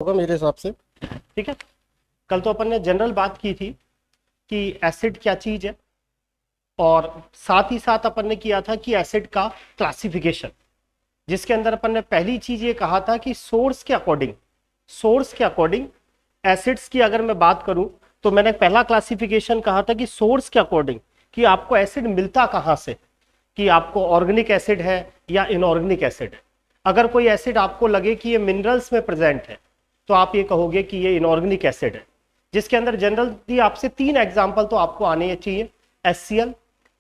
होगा मेरे हिसाब से। ठीक है, कल तो अपन ने जनरल बात की थी कि एसिड क्या चीज है, और साथ ही साथ अपन ने किया था कि एसिड का क्लासिफिकेशन, जिसके अंदर अपन ने पहली चीज ये कहा था कि सोर्स के अकॉर्डिंग एसिड्स की अगर मैं बात करूं तो मैंने पहला क्लासिफिकेशन कहा था कि सोर्स के अकॉर्डिंग कि आपको एसिड मिलता कहां से, कि आपको ऑर्गेनिक एसिड है या इनऑर्गेनिक एसिड है। अगर कोई एसिड आपको लगे कि ये मिनरल्स में प्रेजेंट है तो आप ये कहोगे कि ये इनऑर्गेनिक एसिड है, जिसके अंदर जनरली आपसे 3 एग्जाम्पल तो आपको आने चाहिए, HCl,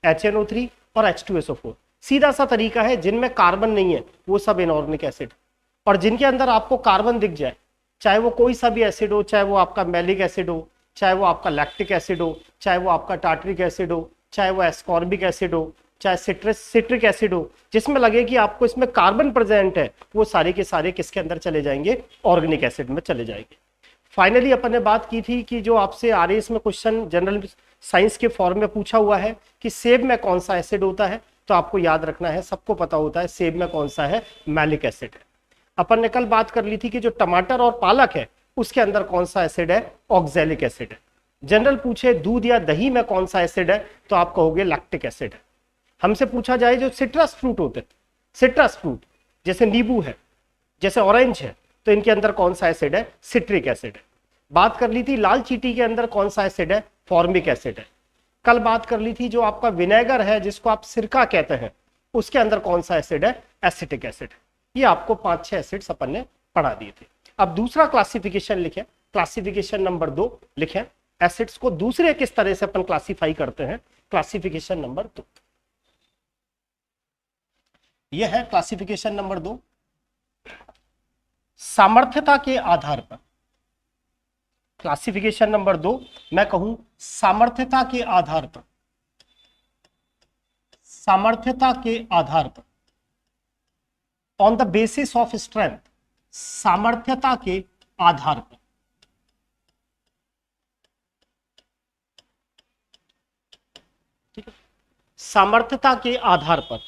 HNO3 और H2SO4। सीधा सा तरीका है, जिनमें कार्बन नहीं है वो सब इनऑर्गेनिक एसिड, और जिनके अंदर आपको कार्बन दिख जाए, चाहे वो कोई सा भी एसिड हो, चाहे वो आपका मैलिक एसिड हो, चाहे वो आपका लैक्टिक एसिड हो, चाहे वो आपका टार्टरिक एसिड हो, चाहे वो एस्कॉर्बिक एसिड हो, चाहे सिट्रिक एसिड हो, जिसमें लगे कि आपको इसमें कार्बन प्रेजेंट है, वो सारे के सारे किसके अंदर चले जाएंगे, ऑर्गेनिक एसिड में चले जाएंगे। फाइनली अपन ने बात की थी कि जो आपसे RAS में क्वेश्चन जनरल साइंस के फॉर्म में पूछा हुआ है कि सेब में कौन सा एसिड होता है, तो आपको याद रखना है, सबको पता होता है सेब में कौन सा है, मैलिक एसिड है। अपन ने कल बात कर ली थी कि जो टमाटर और पालक है उसके अंदर कौन सा एसिड है, ऑक्जेलिक एसिड है। जनरल पूछे दूध या दही में कौन सा एसिड है, तो आप कहोगे लैक्टिक एसिड है। हमसे पूछा जाए जो सिट्रस फ्रूट होते हैं, सिट्रस फ्रूट जैसे नींबू है, जैसे ऑरेंज है, तो इनके अंदर कौन सा एसिड है, सिट्रिक एसिड है। बात कर ली थी लाल चींटी के अंदर कौन सा एसिड है, फॉर्मिक एसिड है। कल बात कर ली थी जो आपका विनेगर है, जिसको आप सिरका कहते हैं, उसके अंदर कौन सा एसिड है, एसिटिक एसिड। ये आपको 5-6 एसिड्स अपन ने पढ़ा दिए थे। अब दूसरा क्लासिफिकेशन लिखें, क्लासिफिकेशन नंबर 2 लिखें, एसिड्स को दूसरे किस तरह से अपन क्लासिफाई करते हैं, क्लासिफिकेशन नंबर 2। यह है क्लासिफिकेशन नंबर 2, सामर्थ्यता के आधार पर। क्लासिफिकेशन नंबर 2 मैं कहूं सामर्थ्यता के आधार पर, सामर्थ्यता के आधार पर, on the basis of strength, सामर्थ्यता के आधार पर। ठीक है, सामर्थ्यता के आधार पर,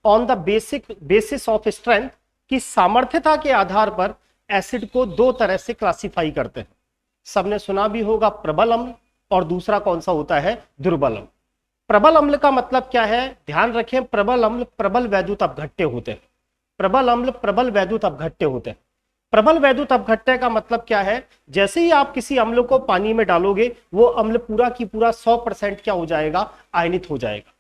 on the basis of strength, की सामर्थ्यता के आधार पर एसिड को 2 तरह से क्लासिफाई करते हैं। सबने सुना भी होगा प्रबल अम्ल, और दूसरा कौन सा होता है, दुर्बल अम्ल। प्रबल अम्ल का मतलब क्या है, ध्यान रखें, प्रबल अम्ल प्रबल वैद्युत अपघट्य होते हैं। प्रबल अम्ल प्रबल वैद्युत अपघट्य होते हैं। प्रबल वैद्युत अपघट्य का मतलब क्या है, जैसे ही आप किसी अम्ल को पानी में डालोगे वो अम्ल पूरा की पूरा 100% क्या हो जाएगा, आयनित हो जाएगा।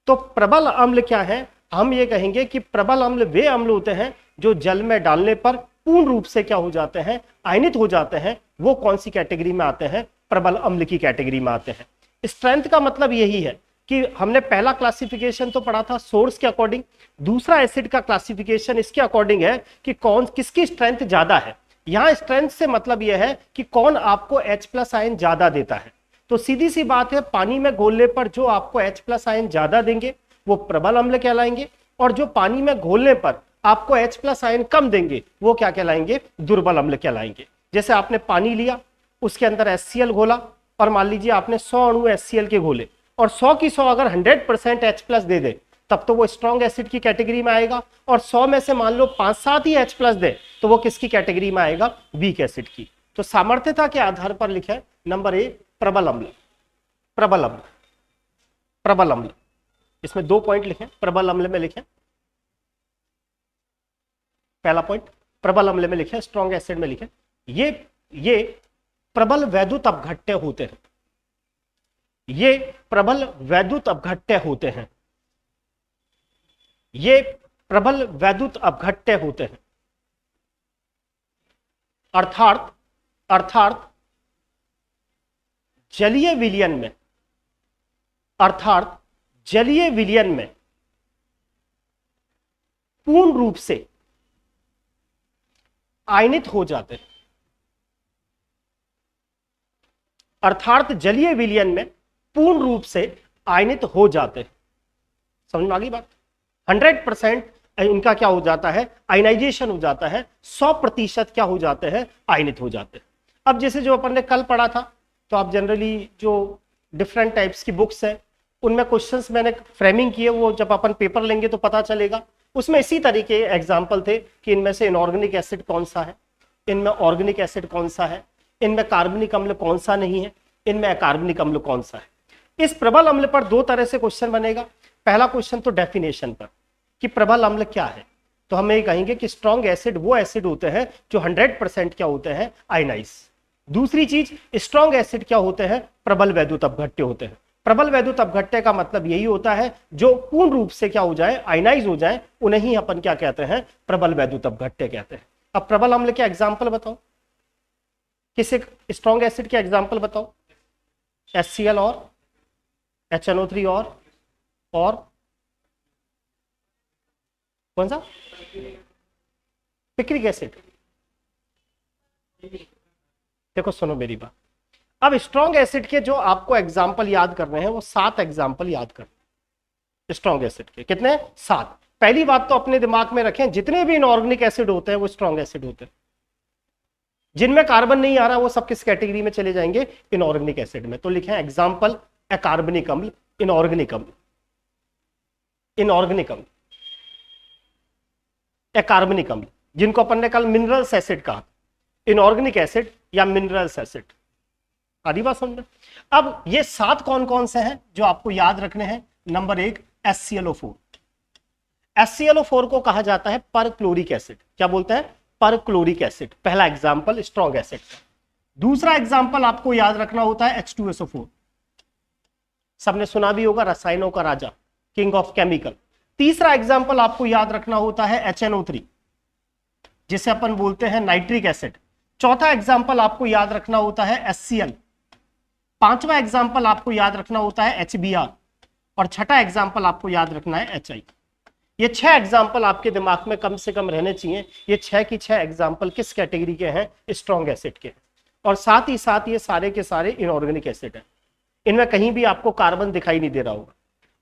तो प्रबल अम्ल क्या है, हम ये कहेंगे कि प्रबल अम्ल वे अम्ल होते हैं जो जल में डालने पर पूर्ण रूप से क्या हो जाते हैं, आयनित हो जाते हैं। वो कौन सी कैटेगरी में आते हैं, प्रबल अम्ल की कैटेगरी में आते हैं। स्ट्रेंथ का मतलब यही है कि हमने पहला क्लासिफिकेशन तो पढ़ा था सोर्स के अकॉर्डिंग, दूसरा एसिड का क्लासिफिकेशन इसके अकॉर्डिंग है कि कौन किसकी स्ट्रेंथ ज्यादा है। यहां स्ट्रेंथ से मतलब यह है कि कौन आपको H+ आयन ज्यादा देता है। तो सीधी सी बात है, पानी में घोलने पर जो आपको H+ आयन ज्यादा देंगे वो प्रबल अम्ल कहलाएंगे, और जो पानी में घोलने पर आपको H+ आयन कम देंगे वो क्या कहलाएंगे, दुर्बल अम्ल कहलाएंगे। जैसे आपने पानी लिया, उसके अंदर HCl घोला, और मान लीजिए आपने 100 अणु HCl के घोले, और 100 की 100 अगर 100% H+ दे दे तब तो वो स्ट्रॉन्ग एसिड की कैटेगरी में आएगा, और 100 में से मान लो 5-7 ही H+ दे तो वो किसकी कैटेगरी में आएगा, वीक एसिड की। तो सामर्थ्यता के आधार पर लिखे नंबर 1 प्रबल अम्ल, प्रबल अम्ल, प्रबल अम्ल। इसमें 2 पॉइंट लिखें, प्रबल अम्ल में लिखें, पहला पॉइंट प्रबल अम्ल में लिखें, स्ट्रॉन्ग एसिड में लिखें, ये प्रबल वैद्युत अपघट्य होते हैं, ये प्रबल वैद्युत अपघट्य होते हैं, ये प्रबल वैद्युत अपघट्य होते हैं। अर्थात जलीय विलयन में, अर्थात जलीय विलयन में पूर्ण रूप से आयनित हो जाते हैं। अर्थात जलीय विलयन में पूर्ण रूप से आयनित हो जाते हैं। समझ में आ गई बात, 100% इनका क्या हो जाता है, आयनाइजेशन हो जाता है, 100% क्या हो जाते हैं, आयनित हो जाते हैं। अब जैसे जो अपन ने कल पढ़ा था, तो आप जनरली जो डिफरेंट टाइप्स की बुक्स है उनमें क्वेश्चंस मैंने फ्रेमिंग किए, वो जब अपन पेपर लेंगे तो पता चलेगा। उसमें इसी तरीके एग्जाम्पल थे कि इनमें से इनऑर्गेनिक एसिड कौन सा है, इनमें ऑर्गेनिक एसिड कौन सा है, इनमें कार्बनिक अम्ल कौन सा नहीं है, इनमें अकार्बनिक अम्ल कौन सा है। इस प्रबल अम्ल पर दो तरह से क्वेश्चन बनेगा। पहला क्वेश्चन तो डेफिनेशन पर कि प्रबल अम्ल क्या है, तो हम ये कहेंगे कि स्ट्रॉन्ग एसिड वो एसिड होते हैं जो 100% क्या होते हैं, आयनाइज। दूसरी चीज, स्ट्रॉन्ग एसिड क्या होते हैं, प्रबल वैद्युत अपघट्य होते हैं। प्रबल वैद्युत अपघट्य का मतलब यही होता है जो पूर्ण रूप से क्या हो जाए, आयनाइज हो जाए, उन्हें ही अपन क्या कहते हैं, प्रबल वैद्युत अपघट्य कहते हैं। अब प्रबल अम्ल के एग्जाम्पल बताओ, किसी स्ट्रॉन्ग एसिड के एग्जाम्पल बताओ। HCl और HNO3 और कौन सा, पिक्रिक एसिड। देखो सुनो मेरी बात, अब स्ट्रॉन्ग एसिड के जो आपको एग्जाम्पल याद करने हैं वो 7 एग्जाम्पल याद करने स्ट्रॉन्ग एसिड के। कितने, 7। पहली बात तो अपने दिमाग में रखें, जितने भी इनऑर्गेनिक एसिड होते हैं वो स्ट्रॉन्ग एसिड होते हैं। जिनमें कार्बन नहीं आ रहा वो सब किस कैटेगरी में चले जाएंगे, इनऑर्गेनिक एसिड में। तो लिखें एग्जाम्पल, अकार्बनिक अम्ल, इनऑर्गेनिक अम्ल, इनऑर्गेनिक अम्ल, अकार्बनिक अम्ल, जिनको अपन ने कल मिनरल्स एसिड कहा, इनऑर्गेनिक एसिड या मिनरल्स एसिड। आधी बात समझ। अब ये 7 कौन कौन से हैं जो आपको याद रखने हैं। Number 1 HClO4। HClO4 को कहा जाता है परक्लोरिक एसिड। क्या बोलते हैं, परक्लोरिक एसिड। पहला एग्जाम्पल स्ट्रॉन्ग एसिड का। दूसरा एग्जाम्पल आपको याद रखना होता है H2SO4। सबने सुना भी होगा, रसायनों का राजा, किंग ऑफ केमिकल। तीसरा एग्जाम्पल आपको याद रखना होता है HNO3, जिसे अपन बोलते हैं नाइट्रिक एसिड। चौथा एग्जाम्पल आपको याद रखना होता है HCl। पांचवा एग्जाम्पल आपको याद रखना होता है HBr और छठा एग्जाम्पल आपको याद रखना है HI। ये 6 एग्जाम्पल आपके दिमाग में कम से कम रहने चाहिए। ये 6 की 6 एग्जाम्पल किस कैटेगरी के हैं, स्ट्रॉन्ग एसिड के। और साथ ही साथ ये सारे के सारे इनऑर्गेनिक एसिड है। इनमें कहीं भी आपको कार्बन दिखाई नहीं दे रहा होगा।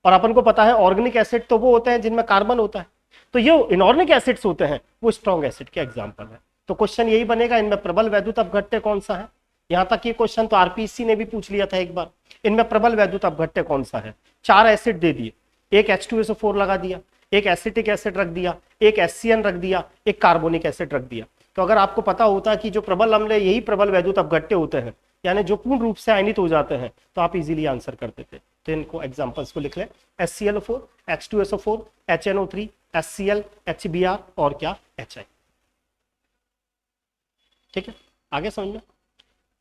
और अपन को पता है ऑर्गेनिक एसिड तो वो होते हैं जिनमें कार्बन होता है, तो ये इनऑर्गेनिक एसिड्स होते हैं वो स्ट्रॉन्ग एसिड के एग्जाम्पल है। तो क्वेश्चन यही बनेगा, इनमें प्रबल वैद्युत अपघट्य कौन सा है। यहां तक ये क्वेश्चन तो आरपीसी ने भी पूछ लिया था एक बार, इनमें प्रबल वैद्युत अपघट्य कौन सा है। 4 एसिड दे दिए, एक H2SO4 लगा दिया, एक एसिटिक एसिड रख दिया, एक HCN रख दिया, एक कार्बोनिक एसिड रख दिया। तो अगर आपको पता होता कि जो प्रबल अम्ल है यही प्रबल वैद्युत अपघट्य होते हैं, यानी जो पूर्ण रूप से आयनित हो जाते हैं, तो आप इजीली आंसर करते थे। तो इनको एग्जांपल्स को लिख लें, HClO4, H2SO4, HNO3, HCl, HBr और क्या, HI। ठीक है, आगे समझ में।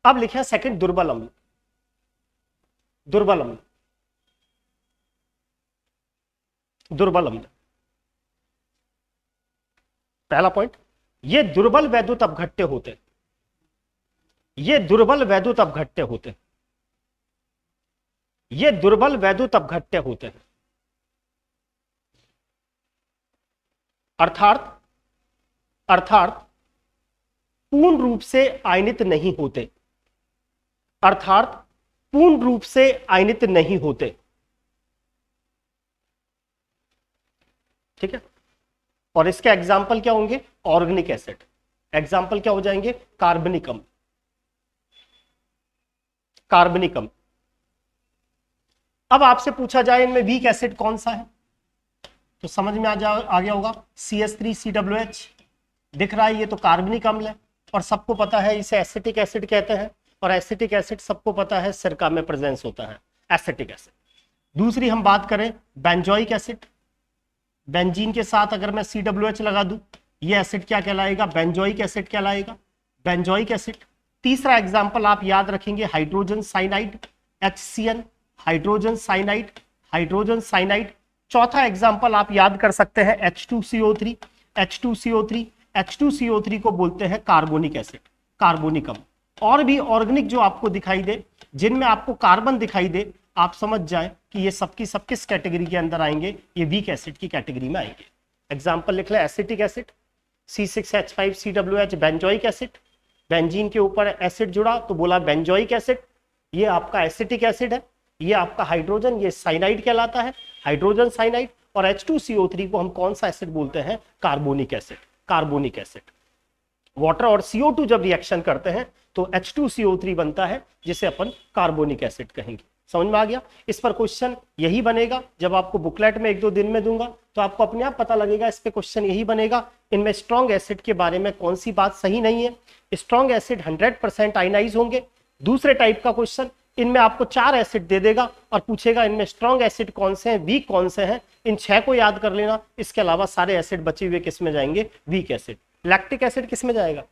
अब लिखे सेकंड दुर्बल अम्ल। दुर्बल अम्ल, दुर्बल अम्ल। पहला पॉइंट, ये दुर्बल वैद्युत अपघट्य होते, ये दुर्बल वैद्युत अपघट्य होते, ये दुर्बल वैद्युत अपघट्य होते हैं। अर्थात पूर्ण रूप से आयनित नहीं होते, अर्थात पूर्ण रूप से आयनित नहीं होते। ठीक है, और इसके एग्जाम्पल क्या होंगे, ऑर्गेनिक एसिड। एग्जाम्पल क्या हो जाएंगे, कार्बनिक अम्ल, कार्बनिक अम्ल। अब आपसे पूछा जाए इनमें वीक एसिड कौन सा है, तो समझ में आ गया होगा, CH3COOH दिख रहा है, ये तो कार्बनिक अम्ल है और सबको पता है इसे एसिटिक एसिड कहते हैं। और एसिटिक एसिड सबको पता है सिरका में प्रेजेंस होता है, एसिटिक एसिड। दूसरी हम बात करें बेंजोइक एसिड, बेंजीन के साथ अगर मैं COOH लगा दूं, ये एसिड क्या कहलाएगा, बेंजोइक एसिड कहलाएगा, बेंजोइक एसिड। तीसरा एग्जाम्पल आप याद रखेंगे hydrogen cyanide, HCN, hydrogen cyanide, hydrogen cyanide. चौथा एग्जाम्पल आप याद कर सकते हैं H2CO3, H2CO3, H2CO3 को बोलते हैं कार्बोनिक एसिड, कार्बोनिक अम्ल। और भी ऑर्गेनिक जो आपको दिखाई दे, जिनमें आपको कार्बन दिखाई दे, आप समझ जाए कि ये सबकी सब किस कैटेगरी के अंदर आएंगे, ये वीक एसिड की कैटेगरी में आएंगे। एग्जाम्पल लिख ले, acetic acid C6H5COOH, benzoic acid, benzene के ऊपर एसिड जुड़ा तो बोला बेंजोइक एसिड, ये आपका एसिटिक एसिड है, ये आपका हाइड्रोजन, ये साइनाइड कहलाता है, हाइड्रोजन साइनाइड। और H2CO3 को हम कौन सा एसिड बोलते हैं, carbonic acid, carbonic acid. Water और CO2 जब रिएक्शन करते हैं तो H2CO3 बनता है, जिसे अपन कार्बोनिक एसिड कहेंगे। समझ में आ गया। इस पर क्वेश्चन यही बनेगा, जब आपको बुकलेट में 1-2 दिन में दूंगा तो आपको अपने आप पता लगेगा, इस पे क्वेश्चन यही बनेगा। इनमें स्ट्रॉन्ग एसिड के बारे में कौन सी बात सही नहीं है। स्ट्रॉन्ग एसिड 100% आयनाइज होंगे। दूसरे टाइप का क्वेश्चन, इनमें आपको 4 एसिड दे देगा और पूछेगा इनमें स्ट्रॉन्ग एसिड कौन से हैं, वीक कौन से हैं। इन 6 को याद कर लेना, इसके अलावा सारे एसिड बचे हुए किस में जाएंगे, वीक एसिड। लैक्टिक एसिड किस में जाएगा,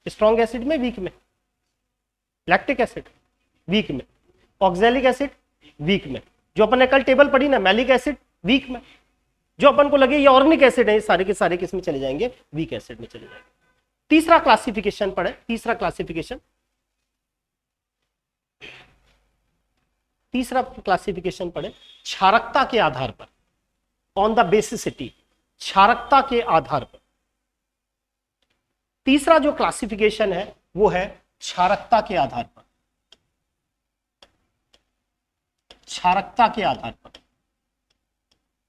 स्ट्रॉन्ग एसिड में, वीक में। लैक्टिक एसिड वीक में, ऑक्सैलिक एसिड वीक में, जो अपन ने कल टेबल पढ़ी ना, मैलिक एसिड वीक में, जो अपन को लगे ये ऑर्गेनिक एसिड है, ये सारे के सारे किस में चले जाएंगे, वीक एसिड में चले जाएंगे। तीसरा क्लासिफिकेशन पढ़े, तीसरा क्लासिफिकेशन पढ़े, क्षारकता के आधार पर, ऑन द बेसिसिटी, क्षारकता के आधार पर। तीसरा जो क्लासिफिकेशन है वो है क्षारकता के आधार पर, क्षारकता के आधार पर,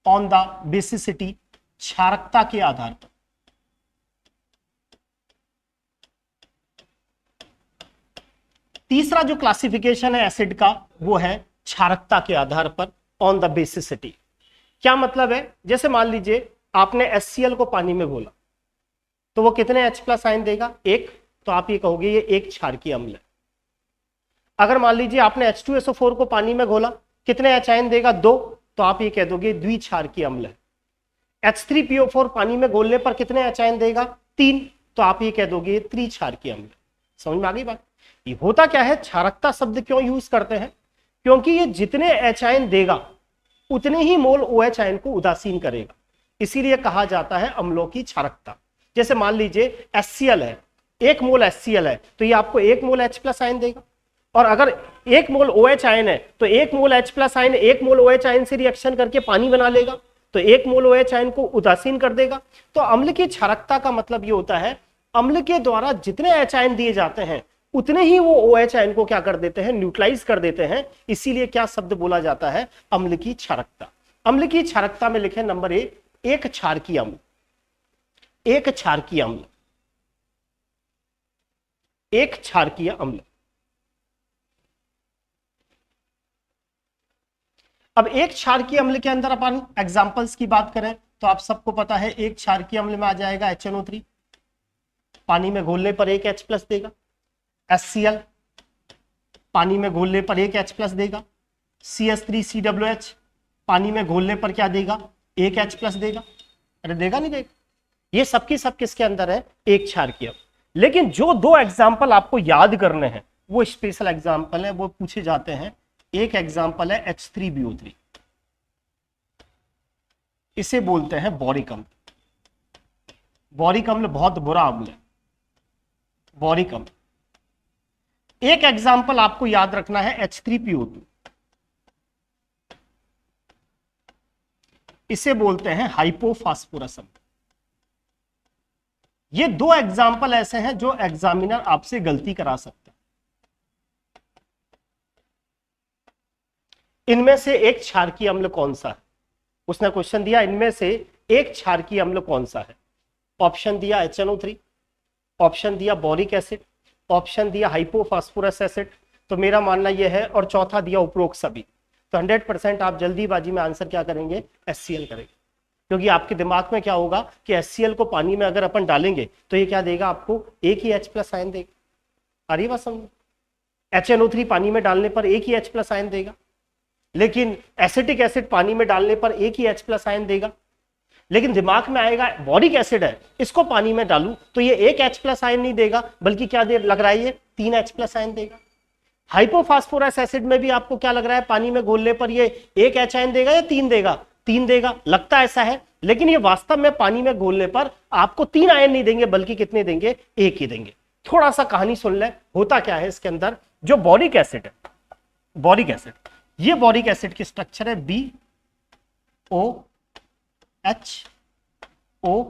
ऑन द बेसिसिटी, क्षारकता के आधार पर। तीसरा जो क्लासिफिकेशन है एसिड का वो है क्षारकता के आधार पर, ऑन द बेसिसिटी। क्या मतलब है, जैसे मान लीजिए आपने HCl को पानी में घोला तो वो कितने H+ आयन देगा, 1, तो आप ये कहोगे ये एक क्षारकीय अम्ल है। अगर मान लीजिए आपने H2SO4 को पानी में घोला, कितने H आयन देगा, 2, तो आप ये कह दोगे द्विक्षारकीय अम्ल है। H3PO4 पानी में घोलने पर कितने H आयन देगा, 3, तो आप ये कह दोगे ये त्रिक्षारकीय अम्ल। समझ में आ गई बात। ये होता क्या है, क्षारकता शब्द क्यों यूज करते हैं, क्योंकि ये जितने H आयन देगा उतने ही मोल OH आयन को उदासीन करेगा, इसीलिए कहा जाता है अम्लों की क्षारकता। जैसे मान लीजिए HCl है, 1 मोल HCl है तो ये आपको 1 मोल H+ आयन देगा, और अगर 1 मोल OH आयन है तो 1 मोल H+ आयन 1 मोल OH आयन से रिएक्शन करके पानी बना लेगा, तो 1 मोल OH आयन को उदासीन कर देगा। तो अम्ल की क्षारकता का मतलब ये होता है, अम्ल के द्वारा जितने H आयन दिए जाते हैं उतने ही वो OH आयन को क्या कर देते हैं, न्यूट्रलाइज कर देते हैं। इसीलिए क्या शब्द बोला जाता है, अम्ल की क्षारकता। अम्ल की क्षारकता में लिखे नंबर 1, एक क्षारकीय अम्ल, एक क्षारकीय अम्ल, एक क्षारकीय अम्ल। अब एक क्षारकीय अम्ल के अंदर अपन एग्जांपल्स की बात करें तो आप सबको पता है, एक क्षारकीय अम्ल में आ जाएगा HNO3, पानी में घोलने पर 1 H+ देगा। HCl पानी में घोलने पर 1 H+ देगा। CH3COOH पानी में घोलने पर क्या देगा, 1 H+ देगा। अरे देगा नहीं देगा, ये सबकी सब किसके अंदर है, एक क्षारकीय। लेकिन जो 2 एग्जाम्पल आपको याद करने हैं वो स्पेशल एग्जाम्पल है, वो पूछे जाते हैं। एक एग्जाम्पल है H3BO3, इसे बोलते हैं बोरिक अम्ल। बोरिक अम्ल बहुत बुरा अम्ल है, बोरिक अम्ल। एक एग्जाम्पल आपको याद रखना है H3PO2, इसे बोलते हैं हाइपोफास्फोरस अम्ल। ये 2 एग्जाम्पल ऐसे हैं जो एग्जामिनर आपसे गलती करा सकते हैं। इनमें से एक क्षारकीय अम्ल कौन सा है, उसने क्वेश्चन दिया इनमें से एक क्षारकीय अम्ल कौन सा है। ऑप्शन दिया HNO3, ऑप्शन दिया बोरिक एसिड, ऑप्शन दिया हाइपोफास्फोरस एसिड। तो मेरा मानना यह है, और चौथा दिया उपरोक्त सभी। तो 100% आप जल्दीबाजी में आंसर क्या करेंगे, HCl करेंगे, क्योंकि आपके दिमाग में क्या होगा कि HCl को पानी में अगर अपन डालेंगे तो ये क्या देगा, आपको एक ही H+ आयन देगा। आ रही बात समझ। HNO3 पानी में डालने पर एक ही H+ आयन देगा, लेकिन एसिटिक एसिड पानी में डालने पर एक ही H+ आयन देगा। लेकिन दिमाग में आएगा बोरिक एसिड है, इसको पानी में डालूं तो ये एक H+ आयन नहीं देगा, बल्कि क्या दे लग रहा है, ये 3 H+ आयन देगा। हाइपोफास्फोरस एसिड में भी आपको क्या लग रहा है, पानी में घोलने पर ये एक H आयन देगा या 3 देगा, 3 देगा, लगता ऐसा है। लेकिन ये वास्तव में पानी में घोलने पर आपको 3 आयन नहीं देंगे, बल्कि कितने देंगे, एक ही देंगे। थोड़ा सा कहानी सुन ले, होता क्या है इसके अंदर। जो बोरिक एसिड है, बोरिक एसिड, ये बोरिक एसिड की स्ट्रक्चर है BOH, O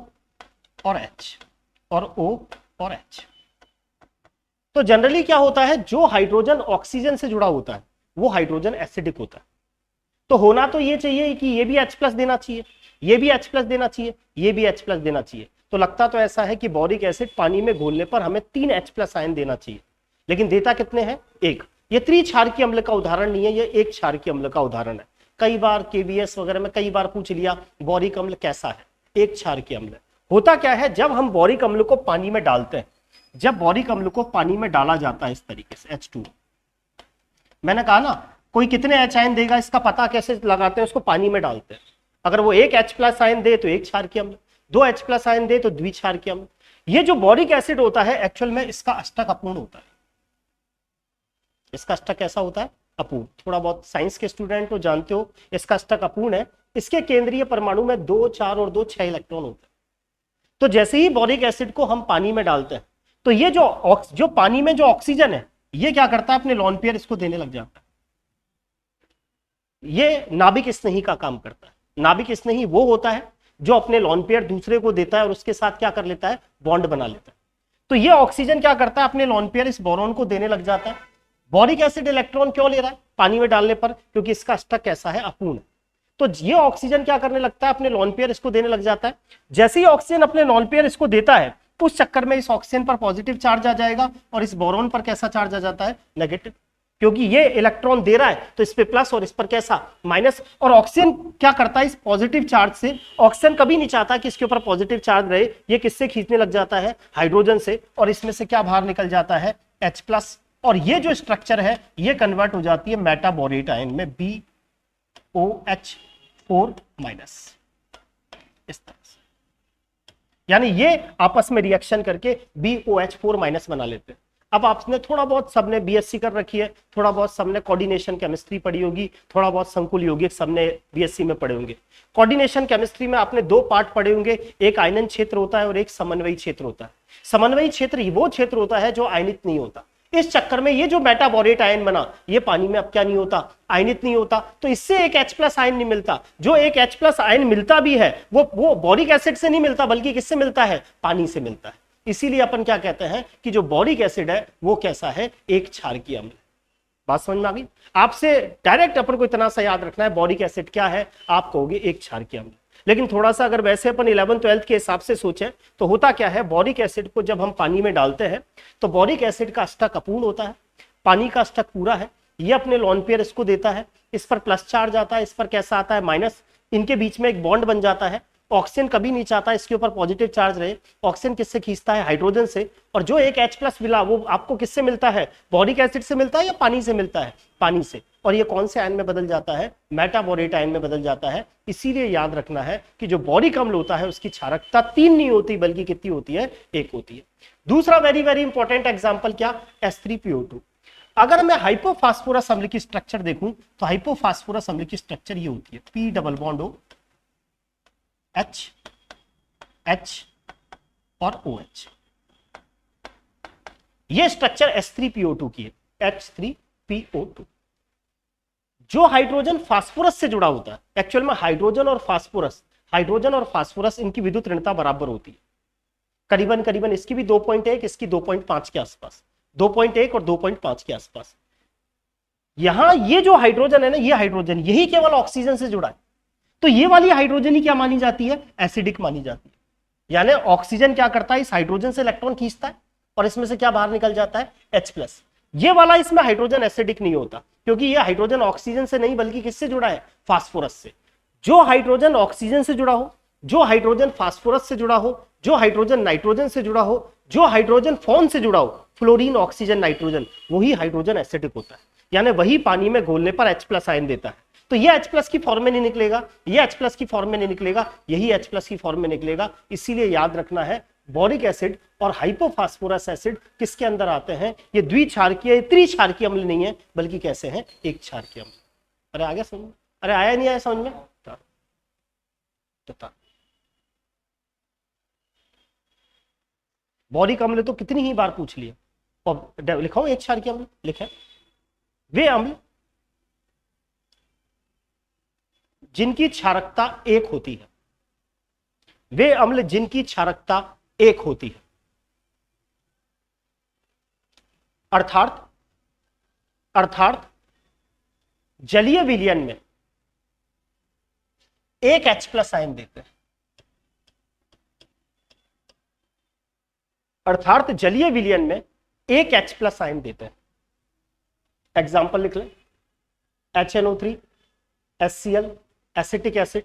और H, और O और H। तो जनरली क्या होता है, जो हाइड्रोजन ऑक्सीजन से जुड़ा होता है वो हाइड्रोजन एसिडिक होता है। तो होना तो ये चाहिए कि ये भी H+ देना चाहिए, ये भी H+ देना चाहिए, ये भी H+ देना चाहिए। तो लगता तो ऐसा है कि बोरिक एसिड पानी में घोलने पर हमें 3 H+ आयन देना चाहिए, लेकिन देता कितने हैं, एक। ये त्रिक्षारकीय अम्ल का उदाहरण नहीं है, ये एक क्षारकीय अम्ल का उदाहरण है। कई बार केबीएस वगैरह में कई बार पूछ लिया बोरिक अम्ल कैसा है, एक क्षारकीय अम्ल। होता क्या है, जब हम बोरिक अम्ल को पानी में डालते हैं, जब बोरिक अम्ल को पानी में डाला जाता है इस तरीके से H2, मैंने कहा ना कोई कितने H आयन देगा इसका पता कैसे लगाते हैं, उसको पानी में डालते हैं। अगर वो एक H+ आयन दे तो एक क्षारकीय अम्ल, 2 H+ आयन दे तो द्विक्षारकीय अम्ल। ये जो बोरिक एसिड होता है एक्चुअल में इसका अष्टक अपूर्ण होता है। इसका अष्टक कैसा होता है, अपूर्ण। थोड़ा बहुत साइंस के स्टूडेंट हो जानते हो इसका अष्टक अपूर्ण है। इसके केंद्रीय परमाणु में 2, 4 और 2, 6 इलेक्ट्रॉन होते हैं। तो जैसे ही बोरिक एसिड को हम पानी में डालते हैं तो ये जो पानी में जो ऑक्सीजन है ये क्या करता है, अपने लोन पेयर इसको देने लग जाता है। ये नाभिक स्नेही का काम करता है। नाभिक स्नेही वो होता है जो अपने लोन पेयर दूसरे को देता है और उसके साथ क्या कर लेता है, बॉन्ड बना लेता है। तो ये ऑक्सीजन क्या करता है, अपने लोन पेयर इस बोरॉन को देने लग जाता है। बोरिक एसिड इलेक्ट्रॉन क्यों ले रहा है पानी में डालने पर, क्योंकि इसका अष्टक कैसा है, अपूर्ण। तो ये ऑक्सीजन क्या करने लगता है, अपने लोन पेयर इसको देने लग जाता है। जैसे ही ऑक्सीजन अपने लोन पेयर इसको देता है उस चक्कर में इस ऑक्सीजन पर पॉजिटिव चार्ज आ जाएगा और इस बोरॉन पर कैसा चार्ज आ जाता है, नेगेटिव। क्योंकि ये इलेक्ट्रॉन दे रहा है तो इस पे प्लस और इस पर कैसा, माइनस। और ऑक्सीजन क्या करता है, इस पॉजिटिव चार्ज से, ऑक्सीजन कभी नहीं चाहता कि इसके ऊपर पॉजिटिव चार्ज रहे, ये किससे खींचने लग जाता है, हाइड्रोजन से। और इसमें से क्या बाहर निकल जाता है, H+। और ये जो स्ट्रक्चर है ये कन्वर्ट हो जाती है मेटाबोरेट आयन में, BOH4-, इस तरह से। यानी ये आपस में रिएक्शन करके BOH4- बना लेते हैं। अब आपने थोड़ा बहुत, सबने बीएससी कर रखी है, थोड़ा बहुत सबने कोऑर्डिनेशन केमिस्ट्री पढ़ी होगी, थोड़ा बहुत संकुल यौगिक सबने बीएससी में पढ़े होंगे। कोऑर्डिनेशन केमिस्ट्री में आपने 2 पार्ट पढ़े होंगे, एक आयनन क्षेत्र होता है और एक समन्वयी क्षेत्र होता है। समन्वयी क्षेत्र वो क्षेत्र होता है जो आयनित नहीं होता। इस चक्कर में ये जो मेटाबोरेट आयन बना ये पानी में अब क्या नहीं होता, आयनित नहीं होता। तो इससे एक H+ आयन नहीं मिलता। जो एक H+ आयन मिलता भी है वो बोरिक एसिड से नहीं मिलता, बल्कि किससे मिलता है, पानी से मिलता है। इसीलिए अपन क्या कहते हैं कि जो बोरिक एसिड है वो कैसा है, एक क्षारकीय अम्ल। बात समझ में आ गई। आपसे डायरेक्ट अपन को इतना सा याद रखना है, बोरिक एसिड क्या है, आप कहोगे एक क्षारकीय अम्ल। लेकिन थोड़ा सा अगर वैसे अपन 11th 12th के हिसाब से सोचें तो होता क्या है, बोरिक एसिड को जब हम पानी में डालते हैं तो बोरिक एसिड का अष्टक अपूर्ण होता है, पानी का अष्टक पूरा है। ये अपने लोन पेयर इसको देता है, इस पर प्लस चार्ज आता है, इस पर कैसा आता है, माइनस। इनके बीच में एक बॉन्ड बन जाता है। ऑक्सीजन कभी नहीं चाहता इसके ऊपर पॉजिटिव चार्ज रहे। ऑक्सीजन किससे खींचता है, हाइड्रोजन से। और जो एक H+ मिला वो आपको किससे मिलता है, बोरिक एसिड से मिलता है या पानी से मिलता है, पानी से। और ये कौन से आयन में बदल जाता है, मेटाबोरेट आयन में बदल जाता है। इसीलिए याद रखना है कि जो बोरिक अम्ल होता है उसकी क्षारकता 3 नहीं होती, बल्कि कितनी होती है, 1 होती है। दूसरा वेरी वेरी इंपॉर्टेंट एग्जाम्पल क्या, H3PO2। अगर मैं हाइपोफास्फोरस अम्ल की स्ट्रक्चर देखूं तो हाइपोफास्फोरस अम्ल की स्ट्रक्चर ये होती है, P double bond O, H और OH। ये स्ट्रक्चर H3PO2 की है, H3PO2। जो हाइड्रोजन फास्फोरस से जुड़ा होता है, एक्चुअल में हाइड्रोजन और फास्फोरस इनकी विद्युत ऋणता बराबर होती है। करीबन करीबन इसकी भी 2.1, इसकी 2.5 के आसपास, 2.1 और 2.5 के आसपास। यहां ये जो हाइड्रोजन है ना, ये हाइड्रोजन यही केवल ऑक्सीजन से जुड़ा है। तो ये वाली हाइड्रोजन ही क्या मानी जाती है, एसिडिक मानी जाती है। यानी ऑक्सीजन क्या करता है, इस हाइड्रोजन से इलेक्ट्रॉन खींचता है और इसमें से क्या बाहर निकल जाता है, H+। ये वाला इसमें हाइड्रोजन एसिडिक नहीं होता, क्योंकि ये हाइड्रोजन ऑक्सीजन से नहीं बल्कि किससे जुड़ा है, फास्फोरस से। जो हाइड्रोजन ऑक्सीजन से जुड़ा हो, जो हाइड्रोजन फास्फोरस से जुड़ा हो, जो हाइड्रोजन नाइट्रोजन से जुड़ा हो, जो हाइड्रोजन फोन से जुड़ा हो, फ्लोरीन ऑक्सीजन नाइट्रोजन, वही हाइड्रोजन एसिडिक होता है। यानी वही पानी में घोलने पर H+ आयन देता है। तो ये H+ की फॉर्म में नहीं निकलेगा, ये H+ की फॉर्म में नहीं निकलेगा, यही H+ की फॉर्म में निकलेगा। इसीलिए याद रखना है, बोरिक एसिड और हाइपोफास्फोरस एसिड किसके अंदर आते हैं, ये द्विक्षारकीय त्रिक्षारकीय अम्ल नहीं है, बल्कि कैसे हैं, एक क्षारकीय अम्ल। अरे आ गया समझ में, अरे आया नहीं आया समझ में। बोरिक अम्ल तो कितनी ही बार पूछ लिया, और लिखा एक क्षारकीय अम्ल लिखे, वे अम्ल जिनकी क्षारकता 1 होती है, वे अम्ल जिनकी क्षारकता 1 होती है। अर्थात जलीय विलयन में एक H+ आयन देते हैं। अर्थात जलीय विलयन में एक H+ आयन देते हैं। एग्जाम्पल लिख लें, HNO3, HCl, एसिटिक एसिड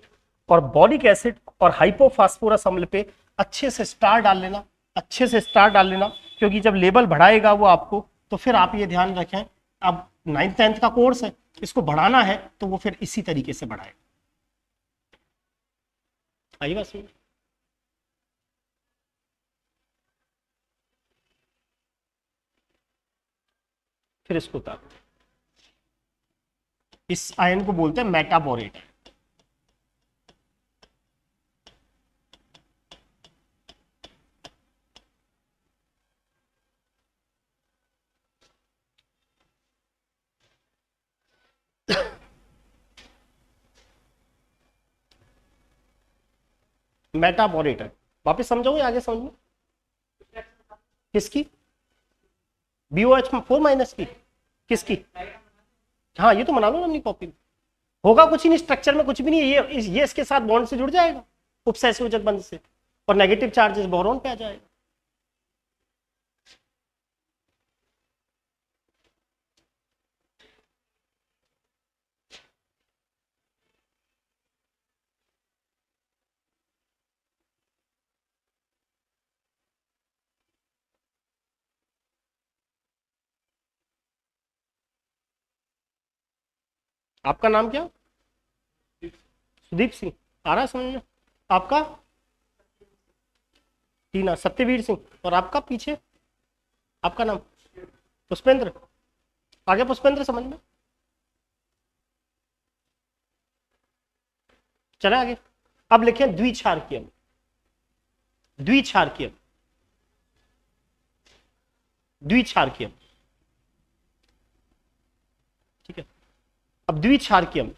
और बॉरिक एसिड और हाइपोफास्फोरस अम्ल पे अच्छे से स्टार डाल लेना, अच्छे से स्टार डाल लेना, क्योंकि जब लेबल बढ़ाएगा वो आपको, तो फिर आप ये ध्यान रखें, अब 9th 10th का कोर्स है, इसको बढ़ाना है तो वो फिर इसी तरीके से बढ़ाएगा। आई बात सुनिए, फिर इसको उतार, इस आयन को बोलते हैं मेटाबोरेट। मेटाबोरेट वापस समझोगे, आगे समझ में किसकी, BOH4 माइनस की, किसकी, हाँ ये तो बना लो ना अपनी कॉपी में, होगा कुछ ही नहीं, स्ट्रक्चर में कुछ भी नहीं है, ये इसके साथ बॉन्ड से जुड़ जाएगा उपसहसयोजक बंध से, और नेगेटिव चार्जेस बोरॉन पे आ जाएगा। आपका नाम क्या, सुदीप सिंह, आ रहा है समझ में, आपका टीना, सत्यवीर सिंह, और आपका पीछे, आपका नाम पुष्पेंद्र, आगे पुष्पेंद्र समझ में, चले आगे। अब लिखें द्विक्षारकीय, द्विक्षारकीय, द्विक्षारकीय, ठीक है। अब द्विक्षारकीय अम्ल,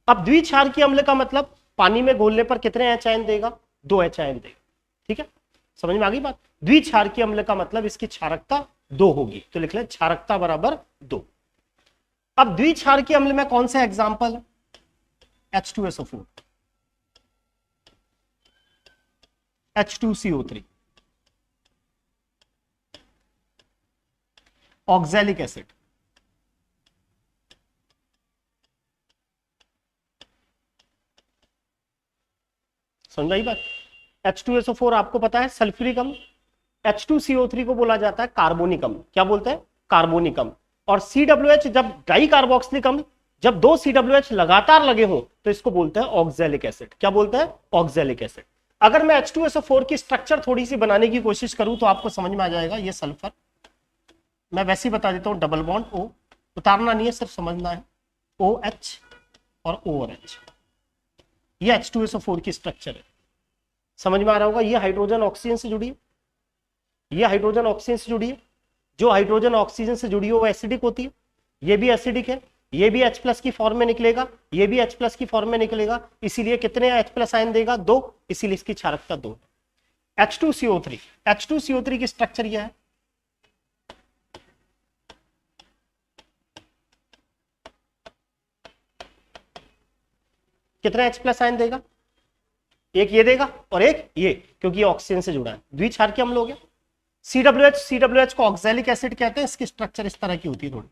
अब द्विक्षारकीय अम्ल का मतलब पानी में घोलने पर कितने एच आयन देगा, 2 एच आयन देगा, ठीक है, समझ में आ गई बात। द्विक्षारकीय अम्ल का मतलब इसकी क्षारकता 2 होगी, तो लिख लें क्षारकता बराबर 2। अब द्विक्षारकीय अम्ल में कौन सा एग्जाम्पल है, H2SO4, H2CO3, ऑक्सैलिक एसिड, समझ आई बात। H2SO4 आपको पता है सल्फ्यूरिक अम्ल, H2CO3 को बोला जाता है कार्बोनिक अम्ल, क्या बोलते हैं, कार्बोनिक अम्ल, और CWH जब डाई कार्बोक्सिलिक अम्ल, जब 2 CWH लगातार लगे हो तो इसको बोलते हैं ऑक्सैलिक एसिड, क्या बोलते हैं, ऑक्सैलिक एसिड। अगर मैं H2SO4 की स्ट्रक्चर थोड़ी सी बनाने की कोशिश करूं तो आपको समझ में आ जाएगा, ये सल्फर, मैं वैसे ही बता देता हूं, डबल बॉन्ड O, उतारना नहीं है, सिर्फ समझना है, OH और O और H, ये H2SO4 की स्ट्रक्चर है, समझ में आ रहा होगा। ये हाइड्रोजन ऑक्सीजन से जुड़ी है, ये हाइड्रोजन ऑक्सीजन से जुड़ी है, जो हाइड्रोजन ऑक्सीजन से जुड़ी हो वो एसिडिक होती है, ये भी एसिडिक है, ये भी H+ की फॉर्म में निकलेगा, ये भी H+ की फॉर्म में निकलेगा, इसीलिए कितने H+ आयन देगा, 2, इसीलिए इसकी क्षारकता 2। H2CO3, H2CO3 की स्ट्रक्चर यह है, कितने H+ आयन देगा, एक ये देगा और एक ये, क्योंकि ये ऑक्सीजन से जुड़ा है, द्विक्षारकीय अम्ल हो गया। CWH को ऑक्सैलिक एसिड कहते हैं, इसकी स्ट्रक्चर इस तरह की होती है, थोड़ी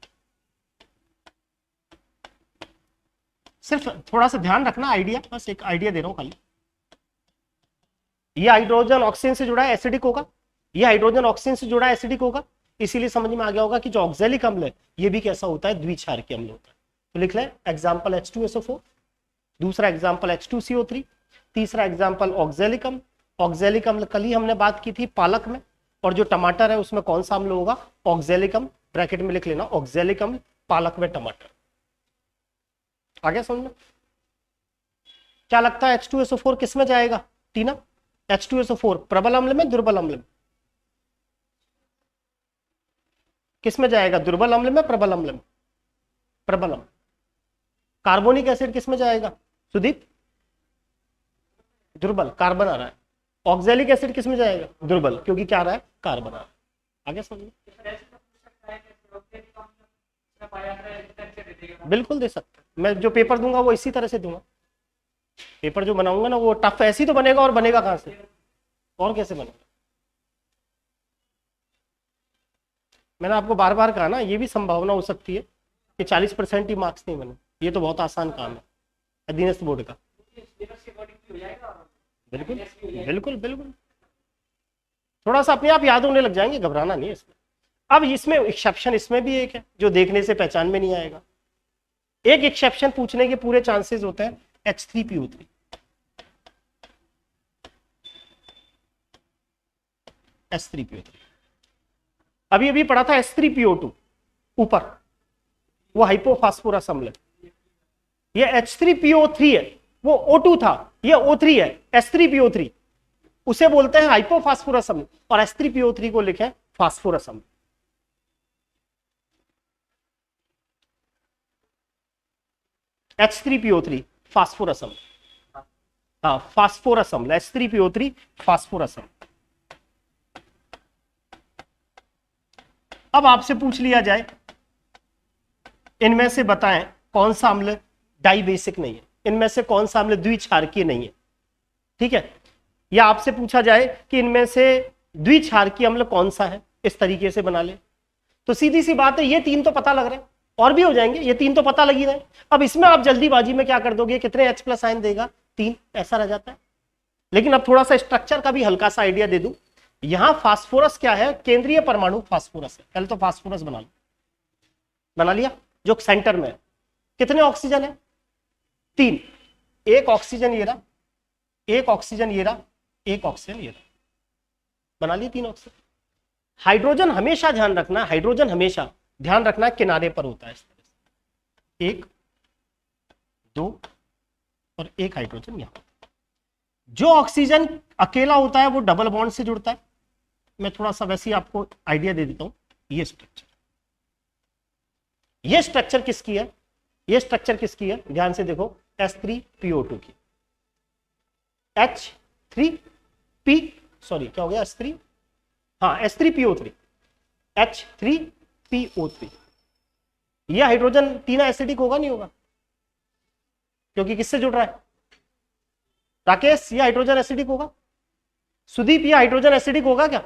सिर्फ थोड़ा सा ध्यान रखना, आइडिया, बस एक आइडिया दे रहा हूं खाली। ये हाइड्रोजन ऑक्सीजन से जुड़ा है, एसिडिक होगा, ये हाइड्रोजन ऑक्सीजन से जुड़ा है, एसिडिक होगा, इसीलिए समझ में आ गया होगा कि जो ऑक्सैलिक अम्ल है ये भी कैसा होता है, द्विक्षारकीय अम्ल होता है। तो लिख लें एग्जाम्पल H2SO4, दूसरा एग्जाम्पल H2CO3, तीसरा एग्जाम्पल ऑक्सैलिक अम्ल। ऑक्सैलिक अम्ल कल ही हमने बात की थी पालक में, और जो टमाटर है उसमें कौन सा अम्ल होगा, ऑक्सैलिक अम्ल, ब्रैकेट में लिख लेना ऑक्सैलिक अम्ल, पालक में टमाटर, आगे समझ में। क्या लगता है H2SO4 किस में जाएगा, टीना, H2SO4 प्रबल अम्ल में, दुर्बल अम्ल में, किस में जाएगा, दुर्बल अम्ल में, प्रबल अम्ल में, प्रबल अम्ल। कार्बोनिक एसिड किस में जाएगा, सुदीप, दुर्बल, कार्बन आ रहा है। ऑक्सैलिक एसिड किस में जाएगा, दुर्बल, क्योंकि क्या आ रहा है, कार्बन आ रहा है, आगे समझिए। बिल्कुल दे सकते, मैं जो पेपर दूंगा वो इसी तरह से दूंगा, पेपर जो बनाऊंगा ना वो टफ ऐसी तो बनेगा, और बनेगा कहां से, और कैसे बनेगा। मैंने आपको बार बार कहा ना, ये भी संभावना हो सकती है कि 40% ही मार्क्स नहीं बने। ये तो बहुत आसान काम है अधीनस्थ बोर्ड का। बिल्कुल बिल्कुल बिल्कुल, थोड़ा सा अपने आप याद होने लग जाएंगे, घबराना नहीं है इसमें। अब इसमें एक्सेप्शन इसमें भी एक है जो देखने से पहचान में नहीं आएगा। एक एक्सेप्शन पूछने के पूरे चांसेस होते हैं H3PO3। H3PO3 अभी अभी पढ़ा था H3PO2 ऊपर, वो हाइपोफास्फोरस अम्ल है। ये H3PO3 है, वो O2 था, ये O3 है। H3PO3 उसे बोलते हैं हाइपोफास्फोरस अम्ल, और H3PO3 को लिखें फास्फोरस अम्ल। H3PO3 फास्फोरस अम्ल, हाँ फास्फोरस अम्ल, H3PO3 फास्फोरस अम्ल। अब आपसे पूछ लिया जाए इनमें से बताएं कौन सा अम्ल डाइबेसिक नहीं है, इनमें से कौन सा अम्ल द्विक्षारकीय नहीं है, ठीक है। या आपसे पूछा जाए कि इनमें से द्विक्षारकीय अम्ल कौन सा है, इस तरीके से बना ले, तो सीधी सी बात है ये तीन तो पता लग रहे हैं, और भी हो जाएंगे, ये तीन तो पता लग ही रहे। अब इसमें आप जल्दीबाजी में क्या कर दोगे, कितने H+ आयन देगा, 3, ऐसा रह जाता है। लेकिन अब थोड़ा सा स्ट्रक्चर का भी हल्का सा आइडिया दे दूं। यहां फास्फोरस क्या है, केंद्रीय परमाणु फास्फोरस है। पहले तो फास्फोरस बना लो, बना लिया, जो सेंटर में है। कितने ऑक्सीजन है, 3, एक ऑक्सीजन ये रहा, एक ऑक्सीजन ये रहा, एक ऑक्सीजन ये रहा, बना लिए 3 ऑक्सीजन। हाइड्रोजन हमेशा ध्यान रखना, हाइड्रोजन हमेशा ध्यान रखना किनारे पर होता है इस तरह से, 1 2 और एक हाइड्रोजन यहां। जो ऑक्सीजन अकेला होता है वो डबल बॉन्ड से जुड़ता है। मैं थोड़ा सा वैसे ही आपको आइडिया दे देता हूं। ये स्ट्रक्चर किसकी है, ये स्ट्रक्चर किसकी है, ध्यान से देखो, H3PO2 की। H3P सॉरी क्या हो गया, H3, हाँ H3PO3, H3PO3। ये हाइड्रोजन तीना एसिडिक होगा नहीं होगा, क्योंकि किससे जुड़ रहा है, राकेश ये हाइड्रोजन एसिडिक होगा। सुदीप ये हाइड्रोजन एसिडिक होगा क्या,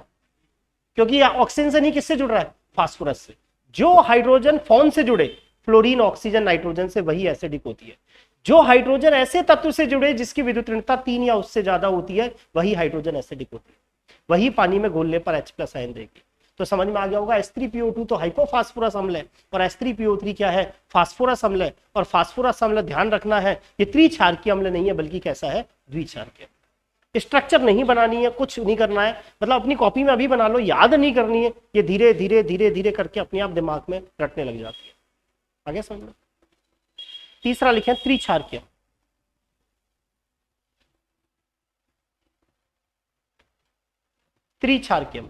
क्योंकि ये ऑक्सीजन से नहीं, किससे जुड़ रहा है, फास्फोरस से। जो हाइड्रोजन फॉर्म से जुड़े, फ्लोरीन ऑक्सीजन नाइट्रोजन से, वही एसिडिक होती है। जो हाइड्रोजन ऐसे तत्व से जुड़े जिसकी विद्युत ऋणता 3 या उससे ज्यादा होती है, वही हाइड्रोजन एसिडिक होती है, वही पानी में घोलने पर H+ आयन देगी। तो समझ में आ गया होगा, H3PO2 तो हाइपोफास्फोरस अम्ल है, और H3PO3 क्या है, फास्फोरस अम्ल है। और फास्फोरस अम्ल ध्यान रखना है, ये त्रिक्षारकीय अम्ल नहीं है, बल्कि कैसा है, द्विक्षारकीय। स्ट्रक्चर नहीं बनानी है, कुछ नहीं करना है, मतलब अपनी कॉपी में अभी बना लो, याद नहीं करनी है, ये धीरे धीरे धीरे धीरे करके अपने आप दिमाग में रटने लग जाती है। आगे समझ लो। तीसरा लिखें त्रिक्षारकीय। त्रिक्षारकीय,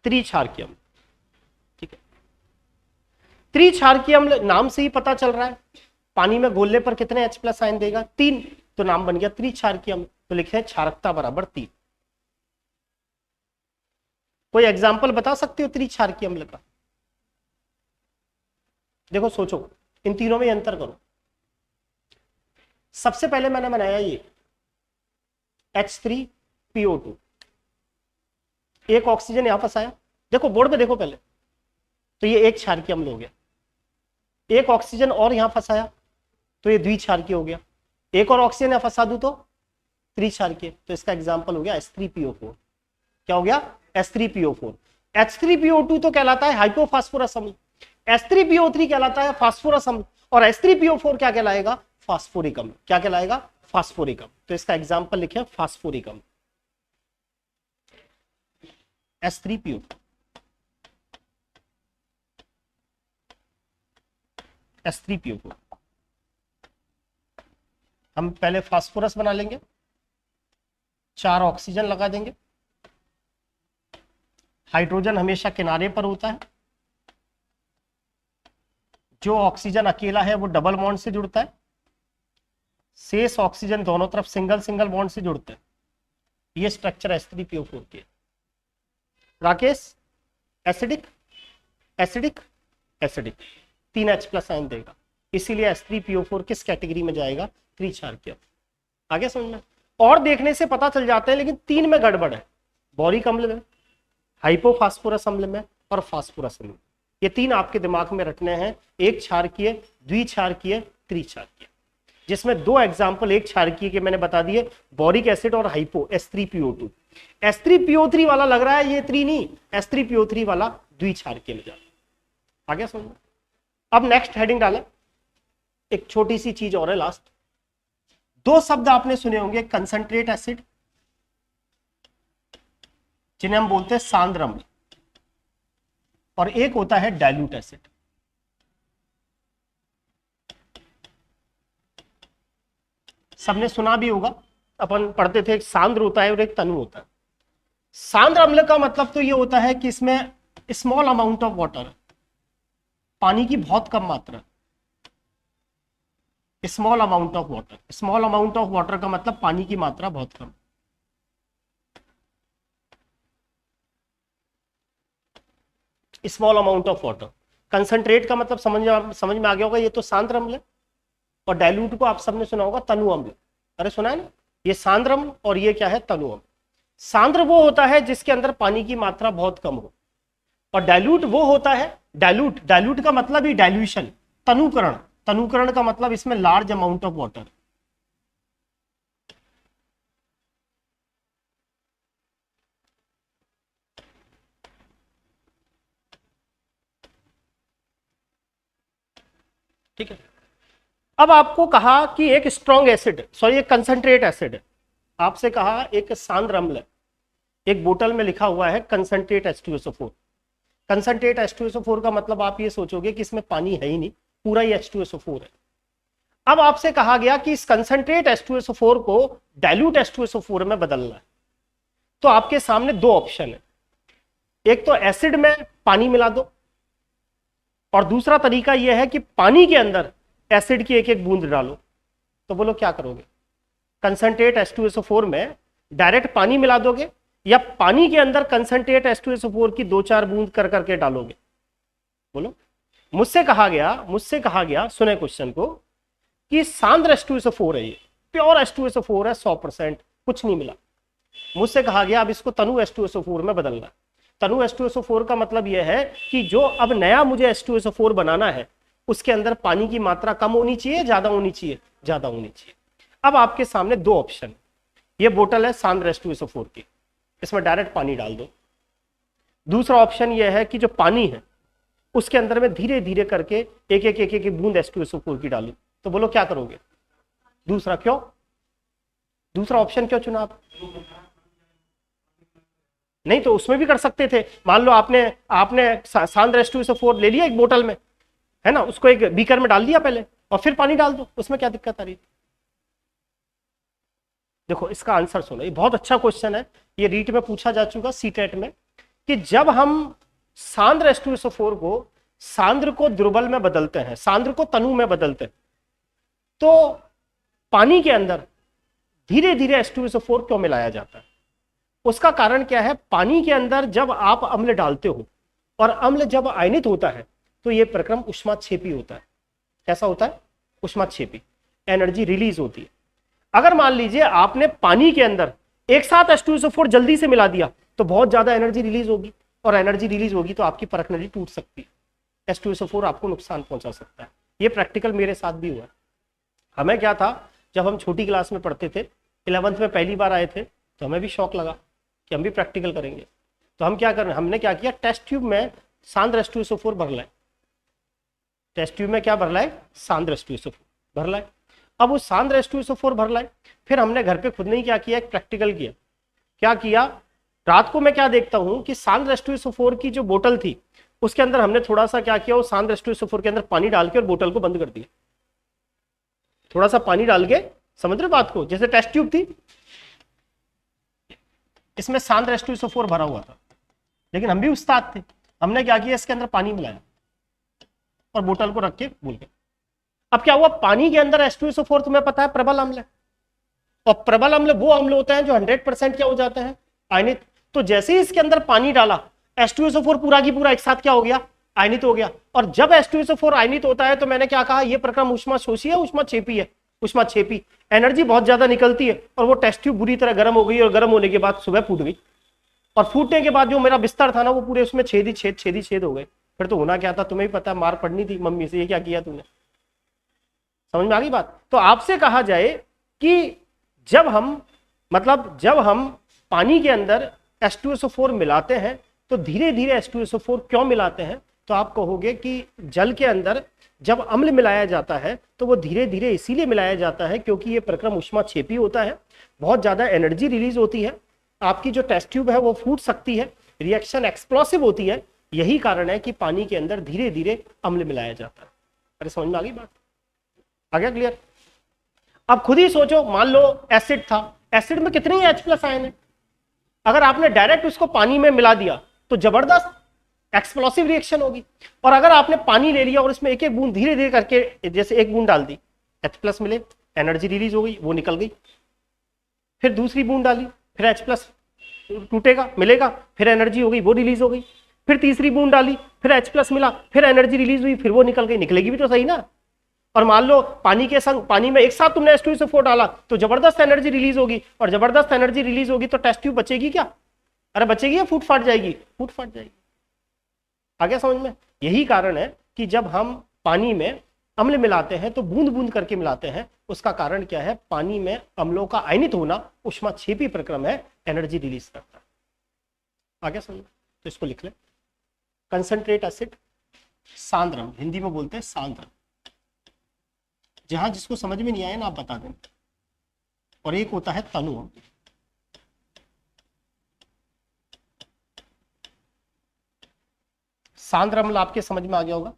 त्रिक्षारकीय, ठीक है। त्रिक्षारकीय अम्ल नाम से ही पता चल रहा है, पानी में घोलने पर कितने H+ आयन देगा, 3, तो नाम बन गया त्रिक्षारकीय अम्ल। तो लिखे क्षारकता बराबर 3। कोई एग्जाम्पल बता सकते हो त्रिक्षारकीय अम्ल का, देखो सोचो, इन तीनों में अंतर करो। सबसे पहले मैंने बनाया ये H3PO2, एक ऑक्सीजन यहां फंसाया, देखो बोर्ड पे देखो पहले, तो ये एक क्षारकीय अम्ल हो गया। एक ऑक्सीजन और यहां फंसाया, तो ये द्विक्षारकीय हो गया। एक और ऑक्सीजन यहां फंसा दूं तो त्रिक्षारकीय। तो इसका एग्जांपल हो गया H3PO4। क्या हो गया, H3PO4। H3PO2 तो कहलाता है हाइपोफास्फोरस अम्ल, H3PO3 कहलाता है फास्फोरस अम्ल, और H3PO4 क्या कहलाएगा, फास्फोरिक अम्ल। क्या कहलाएगा, फास्फोरिक अम्ल। तो इसका एग्जांपल लिखे फास्फोरिक अम्ल, H3PO, H3PO4। हम पहले फास्फोरस बना लेंगे, 4 ऑक्सीजन लगा देंगे, हाइड्रोजन हमेशा किनारे पर होता है, जो ऑक्सीजन अकेला है वो डबल बॉन्ड से जुड़ता है, शेष ऑक्सीजन दोनों तरफ सिंगल सिंगल बॉन्ड से जुड़ते हैं। ये स्ट्रक्चर H3PO4 के। Rakesh acidic acidic acidic, 3 H+ ion देगा, इसीलिए H3PO4 किस कैटेगरी में जाएगा, त्रिक्षारकीय। आगे समझना। और देखने से पता चल जाते हैं, लेकिन 3 में गड़बड़ है, बोरिक अम्ल में, हाइपोफास्फोरस अम्ल में और फास्फोरस अम्ल में। ये 3 आपके दिमाग में रखने हैं, एक क्षारकीय, द्विक्षारकीय, त्रिक्षारकीय, जिसमें 2 एग्जाम्पल एक क्षारकीय के मैंने बता दिए, बोरिक एसिड और हाइपो H3PO2। H3PO3 वाला लग रहा है, ये 3 नहीं, H3PO3 वाला द्विक्षारकीय में जाता। आगे समझ। अब नेक्स्ट हेडिंग डालें, एक छोटी सी चीज और है लास्ट। 2 शब्द आपने सुने होंगे, कंसंट्रेट एसिड जिन्हें हम बोलते हैं सांद्र अम्ल, और एक होता है डाइल्यूट एसिड। सबने सुना भी होगा, अपन पढ़ते थे, एक सांद्र होता है और एक तनु होता है। सांद्र अम्ल का मतलब तो ये होता है कि इसमें स्मॉल अमाउंट ऑफ वाटर, पानी की बहुत कम मात्रा, small amount of water. Small amount of water का मतलब पानी की मात्रा बहुत कम। Small amount of water. Concentrate का मतलब समझ में आ गया होगा, ये तो सांद्र अम्ल है। और डाइल्यूट को आप सबने सुना होगा तनु अम्ल। अरे सुना है ना, ये सांद्र अम्ल और ये क्या है, तनु अम्ल। सांद्र वो होता है जिसके अंदर पानी की मात्रा बहुत कम हो, और डाइल्यूट वो होता है, डाइल्यूट का मतलब ही डाइल्यूशन, तनुकरण। तनुकरण का मतलब इसमें लार्ज अमाउंट ऑफ वाटर। ठीक है। अब आपको कहा कि एक स्ट्रॉन्ग एसिड, सॉरी एक कंसंट्रेट एसिड है, आपसे कहा एक सांद्र अम्ल है, एक बोतल में लिखा हुआ है कंसंट्रेट H2SO4। कंसंट्रेट H2SO4 का मतलब आप ये सोचोगे कि इसमें पानी है ही नहीं, पूरा ही H2SO4 है। अब आपसे कहा गया कि इस कंसंट्रेट H2SO4 को डाइल्यूट H2SO4 में बदलना है। तो आपके सामने 2 ऑप्शन है, एक तो एसिड में पानी मिला दो, और दूसरा तरीका यह है कि पानी के अंदर एसिड की एक एक बूंद डालो। तो बोलो क्या करोगे? कंसंट्रेट H2SO4 में डायरेक्ट पानी मिला दोगे, या पानी के अंदर कंसंट्रेट H2SO4 की 2-4 बूंद कर करके डालोगे? बोलो। मुझसे कहा गया सुने क्वेश्चन को, कि सांद्र H2SO4 है, ये प्योर H2SO4 है, 100%, कुछ नहीं मिला। मुझसे कहा गया अब इसको तनु H2SO4 में बदलना। तनु H2SO4 का मतलब यह है कि जो अब नया मुझे H2SO4 बनाना है, उसके अंदर पानी की मात्रा कम होनी चाहिए, ज्यादा होनी चाहिए, ज्यादा होनी चाहिए। अब आपके सामने 2 ऑप्शन, ये बोतल है सांद्र H2SO4 की, इसमें डायरेक्ट पानी डाल दो। दूसरा ऑप्शन यह है कि जो पानी है उसके अंदर में धीरे धीरे करके एक एक बूंद H2SO4 की डालू। तो बोलो क्या करोगे? दूसरा। क्यों? दूसरा ऑप्शन क्यों चुना आप? नहीं तो उसमें भी कर सकते थे। मान लो आपने सांद्र H2SO4 ले लिया एक बोतल में, है ना, उसको एक बीकर में डाल दिया पहले, और फिर पानी डाल दो, उसमें क्या दिक्कत आ रही? देखो इसका आंसर सुनो, ये बहुत अच्छा क्वेश्चन है, ये रीट में पूछा जा चुका सीटेट में, कि जब हम सांद्र H2SO4 को सांद्र को द्रुबल में बदलते हैं, सांद्र को तनु में बदलते हैं, तो पानी के अंदर धीरे धीरे H2SO4 क्यों मिलाया जाता है? उसका कारण क्या है? पानी के अंदर जब आप अम्ल डालते हो और अम्ल जब आयनित होता है तो यह प्रक्रम ऊष्माक्षेपी होता है। कैसा होता है? ऊष्माक्षेपी, एनर्जी रिलीज होती है। अगर मान लीजिए आपने पानी के अंदर एक साथ H2SO4 जल्दी से मिला दिया तो बहुत ज्यादा एनर्जी रिलीज होगी, और एनर्जी रिलीज होगी तो आपकी परख नली टूट सकती है, H2SO4 आपको नुकसान पहुंचा सकता है। ये प्रैक्टिकल मेरे साथ भी हुआ। हमें क्या था, जब हम छोटी क्लास में पढ़ते थे, 11th में पहली बार आए थे, तो हमें भी शौक लगा कि हम भी प्रैक्टिकल करेंगे। तो हमने क्या किया, टेस्ट ट्यूब में सांद्र H2SO4 भर लाए। टेस्ट ट्यूब में क्या भर लाए? सांद्र H2SO4 भर लाए। अब उस सांद्र H2SO4 भर लाए, फिर हमने घर पे खुद नहीं क्या किया, एक प्रैक्टिकल किया। क्या किया? रात को मैं क्या देखता हूं कि सांद्र H2SO4 की जो बोतल थी उसके अंदर हमने थोड़ा सा क्या किया, वो सांद्र H2SO4 के अंदर पानी डाल के और बोतल को बंद कर दिया। थोड़ा सा पानी डाल के, समझ रहे बात को? जैसे टेस्ट ट्यूब थी, इसमें सांद्र H2SO4 भरा हुआ था, लेकिन हम भी उस्ताद थे, हमने क्या किया, इसके अंदर पानी मिलाया और बोतल को रख के भूल गए। अब क्या हुआ, पानी के अंदर H2SO4 तुम्हें पता है प्रबल अम्ल है, और प्रबल अम्ल वो अम्ल होते हैं जो 100% क्या हो जाते हैं, आयनित। तो जैसे ही इसके अंदर पानी डाला, H2SO4 पूरा की पूरा एक साथ क्या हो गया, आयनित हो गया। और जब H2SO4 आयनित होता है तो मैंने क्या कहा, यह प्रक्रम ऊष्माशोषी है, ऊष्माक्षेपी है। ऊष्माक्षेपी, एनर्जी बहुत ज्यादा निकलती है और वो टेस्ट ट्यूब बुरी तरह गर्म हो गई और गर्म होने के बाद सुबह फूट गई, और फूटने के बाद जो मेरा बिस्तर था ना वो पूरे उसमें छेद ही छेद हो गए। फिर तो होना क्या था तुम्हें ही पता, मार पड़नी थी मम्मी से, ये क्या किया तूने। समझ में आ गई बात। तो आपसे कहा जाए कि जब हम पानी के अंदर H2SO4 मिलाते हैं तो धीरे धीरे H2SO4 क्यों मिलाते हैं, तो आप कहोगे कि जल के अंदर जब अम्ल मिलाया जाता है तो वो धीरे धीरे इसीलिए मिलाया जाता है क्योंकि ये प्रक्रम ऊष्माक्षेपी होता है, बहुत ज्यादा एनर्जी रिलीज होती है, आपकी जो टेस्ट ट्यूब है वो फूट सकती है, रिएक्शन एक्सप्लोसिव होती है, यही कारण है कि पानी के अंदर धीरे धीरे अम्ल मिलाया जाता है। अरे समझ में आ गई बात, आ गया क्लियर। अब खुद ही सोचो, मान लो एसिड था, एसिड में कितने H+ आयन है, अगर आपने डायरेक्ट उसको पानी में मिला दिया तो जबरदस्त एक्सप्लोसिव रिएक्शन होगी, और अगर आपने पानी ले लिया और इसमें एक एक बूंद धीरे धीरे करके, जैसे एक बूंद डाल दी, H+ मिले, एनर्जी रिलीज हो गई, वो निकल गई, फिर दूसरी बूंद डाली, फिर H+ टूटेगा मिलेगा, फिर एनर्जी हो गई, वो रिलीज हो गई, फिर तीसरी बूंद डाली, फिर H+ मिला, फिर एनर्जी रिलीज हुई, फिर वो निकल गई, निकलेगी भी तो सही ना। और मान लो पानी के संग, पानी में एक साथ तुमने H2SO4 डाला तो जबरदस्त एनर्जी रिलीज होगी, और जबरदस्त एनर्जी रिलीज होगी तो टेस्ट ट्यूब बचेगी क्या, अरे बचेगी या फूट फाट जाएगी, फूट फाट जाएगी। आगे समझ में, यही कारण है कि जब हम पानी में अम्ल मिलाते हैं तो बूंद बूंद करके मिलाते हैं, उसका कारण क्या है, पानी में अम्लों का आयनित होना ऊष्माक्षेपी प्रक्रम है, एनर्जी रिलीज करता है। आगे समझ में, तो इसको लिख ले, कंसंट्रेट एसिड सांद्रम, हिंदी में बोलते हैं सांद्रम, जहां जिसको समझ में नहीं आया ना आप बता दें। और एक होता है तनु, सांद्र अम्ल आपके समझ में आ गया होगा,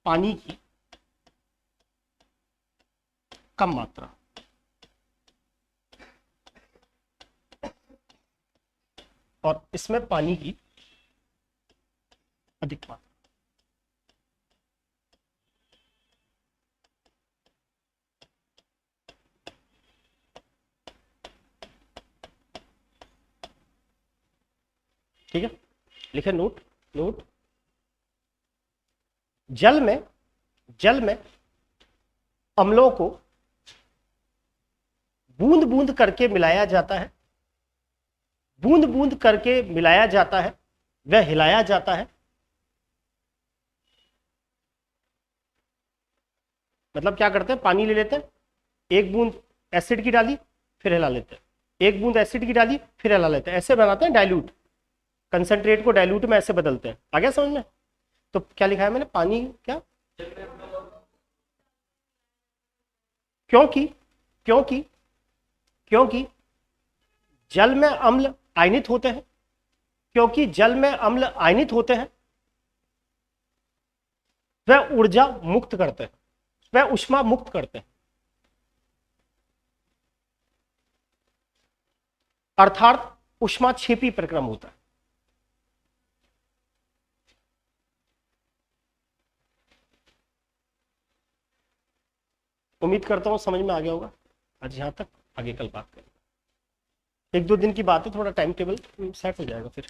पानी की कम मात्रा, और इसमें पानी की अधिक मात्रा। ठीक है, लिखे नोट, नोट। जल में अम्लों को बूंद बूंद करके मिलाया जाता है, बूंद बूंद करके मिलाया जाता है, वह हिलाया जाता है, मतलब क्या करते हैं, पानी ले लेते हैं, एक बूंद एसिड की डाली फिर हिला लेते हैं, एक बूंद एसिड की डाली फिर हिला लेते हैं, ऐसे बनाते हैं डाइल्यूट, कंसंट्रेट को डाइल्यूट में ऐसे बदलते हैं। आ गया समझ में। तो क्या लिखा है मैंने, पानी क्या, क्योंकि क्योंकि क्योंकि जल में अम्ल आयनित होते हैं, क्योंकि जल में अम्ल आयनित होते हैं, वह ऊर्जा मुक्त करते हैं, वह ऊष्मा मुक्त करते हैं, अर्थात ऊष्माक्षेपी प्रक्रम होता है। उम्मीद करता हूं समझ में आ गया होगा। आज यहां तक, आगे कल बात करेंगे। एक दो दिन की बात है, थोड़ा टाइम टेबल सेट हो जाएगा फिर।